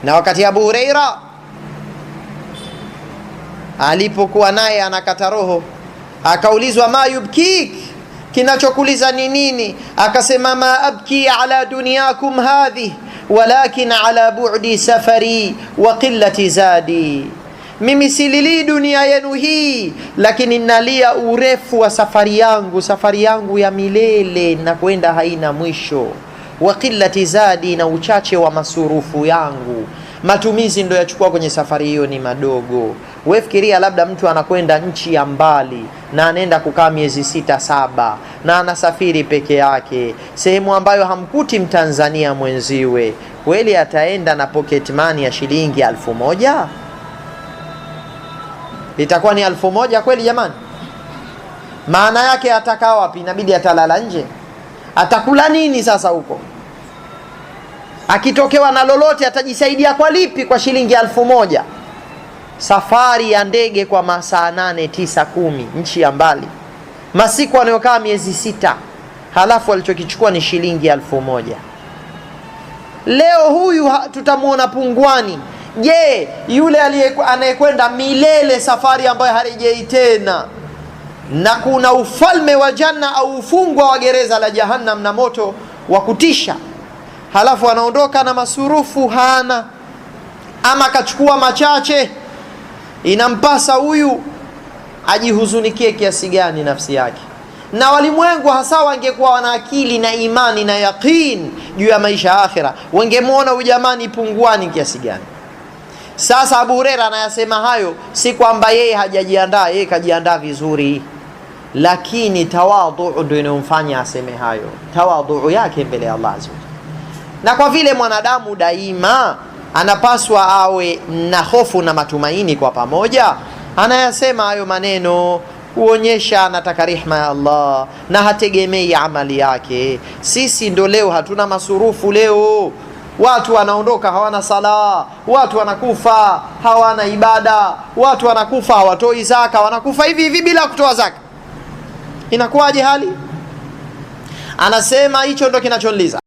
Na wakati Abu Huraira alipokuwa naye anakata roho, akaulizwa ma yubkik, kinachokuliza ni nini? Akasema ma abki ala dunyakum hadhi walakin ala bu'di safari wa qillati zadi, mimi silili dunia yenu hii, lakini nalia urefu wa safari yangu ya milele na kwenda haina mwisho. Wa qillati zadi, na uchache wa masurufu yangu, matumizi ndo yachukua kwenye safari hiyo ni madogo. Wewe fikiria, labda mtu anakwenda nchi ya mbali na anaenda kukaa miezi 6-7 na anasafiri peke yake, sehemu ambayo hamkuti Mtanzania mwenziwe, kweli ataenda na pocket money ya shilingi 1000? Itakuwa ni 1000 kweli jamani? Maana yake atakaa wapi? Inabidi atalala nje. Atakula nini sasa huko? Akitokewa na lolote atajisaidia kwa lipi kwa shilingi 1000? Safari ya ndege kwa masaa 8, 9, 10 nchi ya mbali, masiku anayokaa miezi 6, halafu alichokichukua ni shilingi 1000. Leo huyu tutamuona pungwani. Je, yule anayekwenda milele, safari ambayo harejei tena, na kuna ufalme wa janna au ufungwa wa gereza la jahannam na moto wa kutisha, halafu anaondoka na masurufu hana, ama akachukua machache, inampasa huyu ajihuzunikie kiasi gani nafsi yake? Na walimwengu hasa wangekuwa wana akili na imani na yaqeen juu ya maisha ya akhira, wangemuona huyu jamani pungwani kiasi gani. Sasa Abu Huraira anayasema hayo, si kwamba yeye hajajiandaa, yeye kajiandaa vizuri, lakini tawadhu ndio inamfanya aseme hayo, tawadhu yake mbele ya Allah azza. Na kwa vile mwanadamu daima anapaswa awe na hofu na matumaini kwa pamoja, anayasema hayo maneno kuonyesha anataka rehema ya Allah na hategemei amali yake. Sisi ndo leo hatuna masurufu. Leo watu wanaondoka hawana sala, watu wanakufa hawana ibada, watu wanakufa hawatoi zaka, wanakufa hivi hivi bila kutoa zaka. Inakuwaje hali? Anasema hicho ndo kinachonliza.